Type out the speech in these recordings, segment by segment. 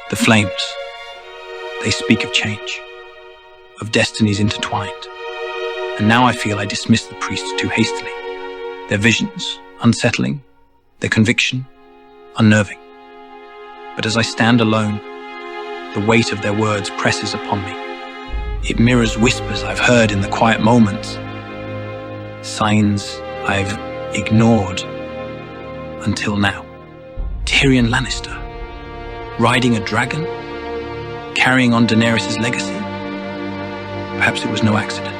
The flames, they speak of change, of destinies intertwined. And now I feel I dismiss the priests too hastily. Their visions, unsettling, their conviction, unnerving. But as I stand alone, the weight of their words presses upon me. It mirrors whispers I've heard in the quiet moments, signs I've ignored until now. Tyrion Lannister, riding a dragon, carrying on Daenerys' legacy. Perhaps it was no accident.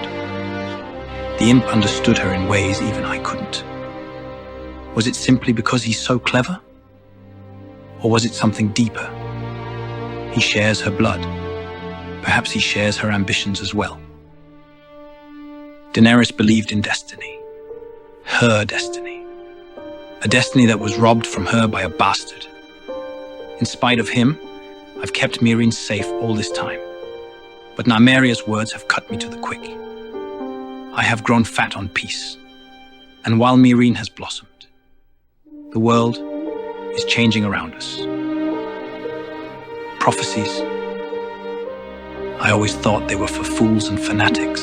The imp understood her in ways even I couldn't. Was it simply because he's so clever? Or was it something deeper? He shares her blood. Perhaps he shares her ambitions as well. Daenerys believed in destiny. Her destiny. A destiny that was robbed from her by a bastard. In spite of him, I've kept Meereen safe all this time. But Nymeria's words have cut me to the quick. I have grown fat on peace. And while Meereen has blossomed, the world is changing around us. Prophecies. I always thought they were for fools and fanatics.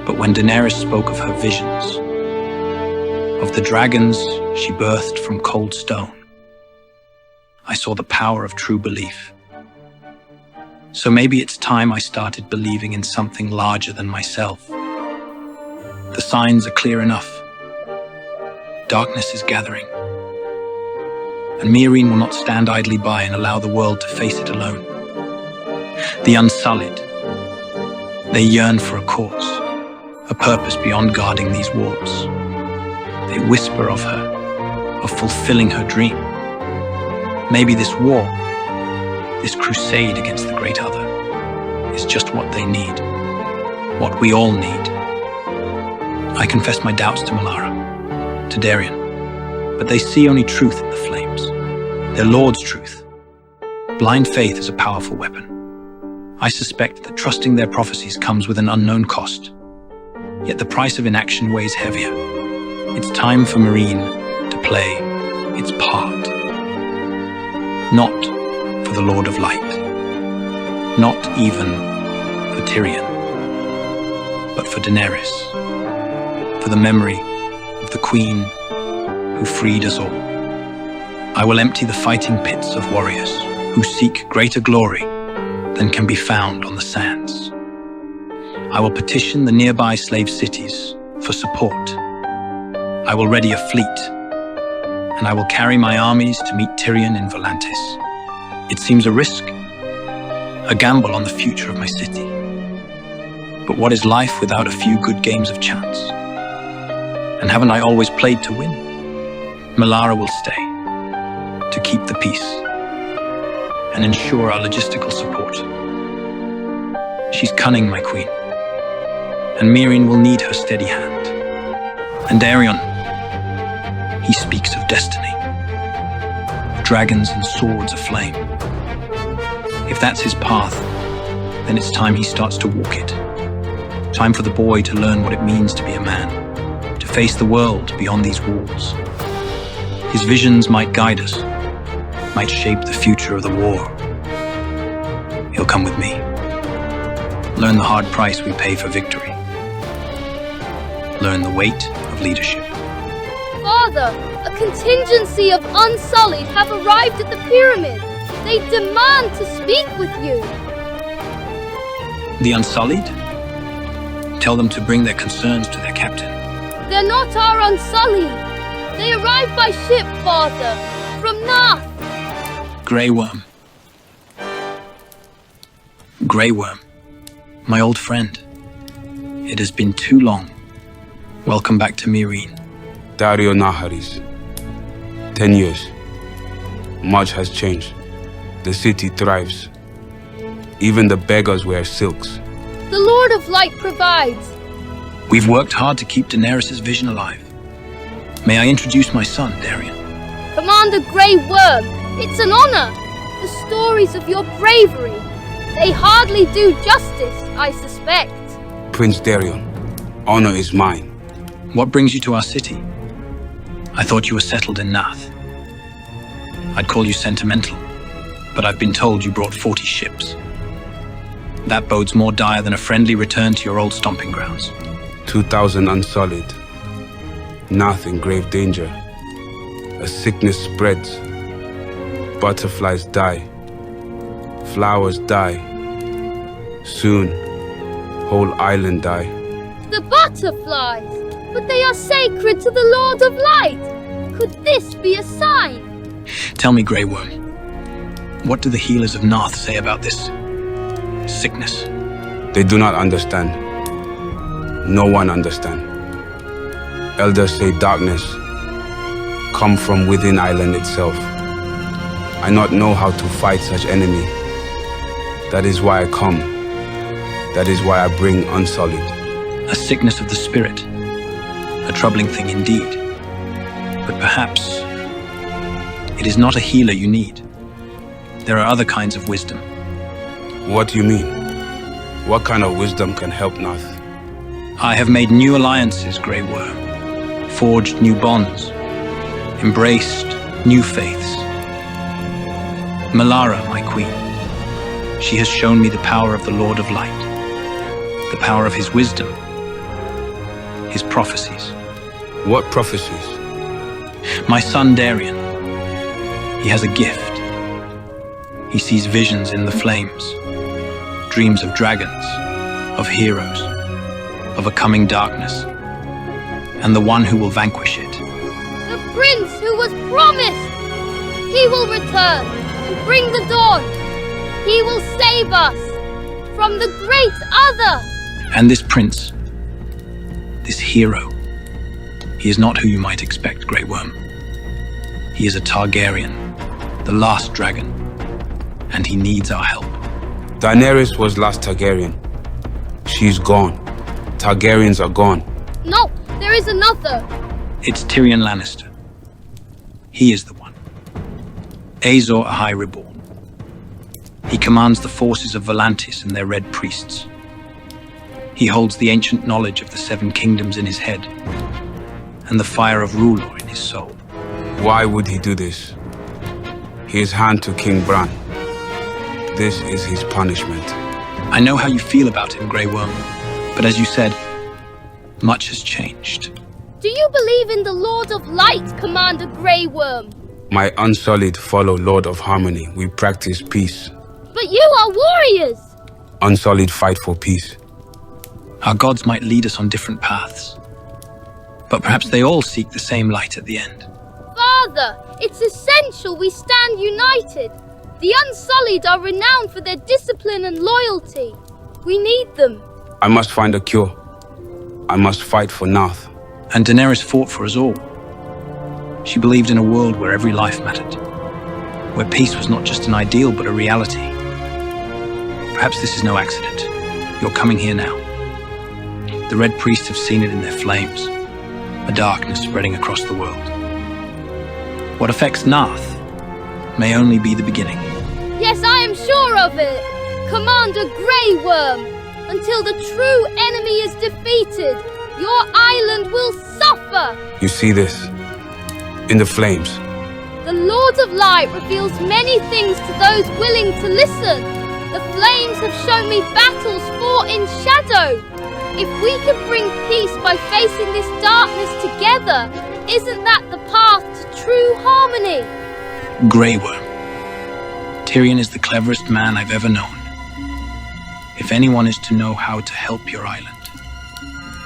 But when Daenerys spoke of her visions, of the dragons she birthed from cold stone, I saw the power of true belief. So maybe it's time I started believing in something larger than myself. The signs are clear enough. Darkness is gathering. And Meereen will not stand idly by and allow the world to face it alone. The Unsullied, they yearn for a cause, a purpose beyond guarding these walls. They whisper of her, of fulfilling her dream. Maybe this war, this crusade against the great other, is just what they need, what we all need. I confess my doubts to Melara, to Darien, but they see only truth in the flames, their Lord's truth. Blind faith is a powerful weapon. I suspect that trusting their prophecies comes with an unknown cost, yet the price of inaction weighs heavier. It's time for Meereen to play its part. Not for the Lord of Light, not even for Tyrion, but for Daenerys, for the memory of the Queen who freed us all. I will empty the fighting pits of warriors who seek greater glory than can be found on the sands. I will petition the nearby slave cities for support. I will ready a fleet, and I will carry my armies to meet Tyrion in Volantis. It seems a risk, a gamble on the future of my city. But what is life without a few good games of chance? And haven't I always played to win? Melara will stay, to keep the peace, and ensure our logistical support. She's cunning, my queen, and Meereen will need her steady hand. And Daario, he speaks of destiny, of dragons and swords aflame. If that's his path, then it's time he starts to walk it. Time for the boy to learn what it means to be a man, to face the world beyond these walls. His visions might guide us, might shape the future of the war. He'll come with me. Learn the hard price we pay for victory. Learn the weight of leadership. Father, a contingency of Unsullied have arrived at the pyramid. They demand to speak with you. The Unsullied? Tell them to bring their concerns to their captain. They're not our Unsullied. They arrived by ship, Father, from Naath. Grey Worm. Grey Worm, my old friend. It has been too long. Welcome back to Meereen. Daario Naharis. 10 years. Much has changed. The city thrives. Even the beggars wear silks. The Lord of Light provides. We've worked hard to keep Daenerys' vision alive. May I introduce my son, Darien? Commander Grey Worm, it's an honor. The stories of your bravery, they hardly do justice, I suspect. Prince Daario, honor is mine. What brings you to our city? I thought you were settled in Naath. I'd call you sentimental. but I've been told you brought 40 ships. That bodes more dire than a friendly return to your old stomping grounds. 2,000 unsullied. Naath in grave danger. A sickness spreads. Butterflies die. Flowers die. Soon, whole island die. The butterflies! But they are sacred to the Lord of Light! Could this be a sign? Tell me, Grey Worm, what do the healers of Naath say about this sickness? They do not understand. No one understands. Elders say darkness come from within island itself. I not know how to fight such enemy. That is why I come. That is why I bring Unsullied. A sickness of the spirit. A troubling thing indeed. But perhaps it is not a healer you need. There are other kinds of wisdom. What do you mean? What kind of wisdom can help Naath? I have made new alliances, Grey Worm, forged new bonds, embraced new faiths. Melara, my queen, she has shown me the power of the Lord of Light, the power of his wisdom, his prophecies. What prophecies? My son Darien, he has a gift. He sees visions in the flames, dreams of dragons, of heroes, of a coming darkness, and the one who will vanquish it. The prince who was promised! He will return and bring the dawn! He will save us from the great other! And this prince, this hero, he is not who you might expect, Grey Worm. He is a Targaryen, the last dragon, and he needs our help. Daenerys was last Targaryen. She's gone. Targaryens are gone. No, there is another. It's Tyrion Lannister. He is the one. Azor Ahai Reborn. He commands the forces of Volantis and their Red Priests. He holds the ancient knowledge of the Seven Kingdoms in his head, and the fire of R'hllor in his soul. Why would he do this? He is hand to King Bran. This is his punishment. I know how you feel about him, Grey Worm, but as you said, much has changed. Do you believe in the Lord of Light, Commander Grey Worm? My Unsullied follow Lord of Harmony. We practice peace. But you are warriors! Unsullied fight for peace. Our gods might lead us on different paths, but perhaps they all seek the same light at the end. Father, it's essential we stand united. The Unsullied are renowned for their discipline and loyalty. We need them. I must find a cure. I must fight for Naath. And Daenerys fought for us all. She believed in a world where every life mattered, where peace was not just an ideal but a reality. Perhaps this is no accident. You're coming here now. The Red Priests have seen it in their flames, a darkness spreading across the world. What affects Naath may only be the beginning. Yes, I am sure of it. Commander Grey Worm, until the true enemy is defeated, your island will suffer. You see this? In the flames. The Lord of Light reveals many things to those willing to listen. The flames have shown me battles fought in shadow. If we can bring peace by facing this darkness together, isn't that the path to true harmony? Grey Worm. Tyrion is the cleverest man I've ever known. If anyone is to know how to help your island,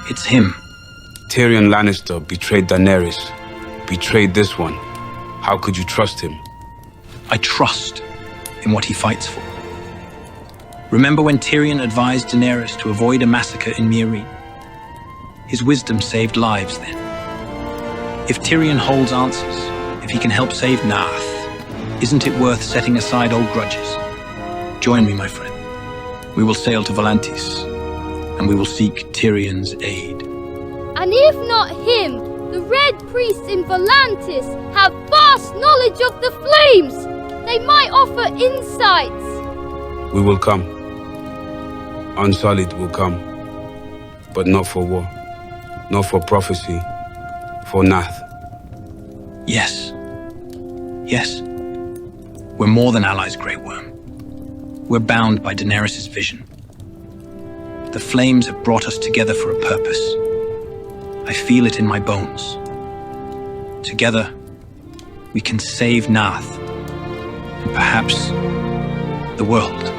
it's him. Tyrion Lannister betrayed Daenerys. Betrayed this one. How could you trust him? I trust in what he fights for. Remember when Tyrion advised Daenerys to avoid a massacre in Meereen? His wisdom saved lives then. If Tyrion holds answers, if he can help save Naath, isn't it worth setting aside old grudges? Join me, my friend. We will sail to Volantis, and we will seek Tyrion's aid. And if not him, the Red Priests in Volantis have vast knowledge of the flames. They might offer insights. We will come. Unsullied will come. But not for war. Not for prophecy. For Naath. Yes. Yes. We're more than allies, Grey Worm. We're bound by Daenerys' vision. The flames have brought us together for a purpose. I feel it in my bones. Together, we can save Naath, and perhaps the world.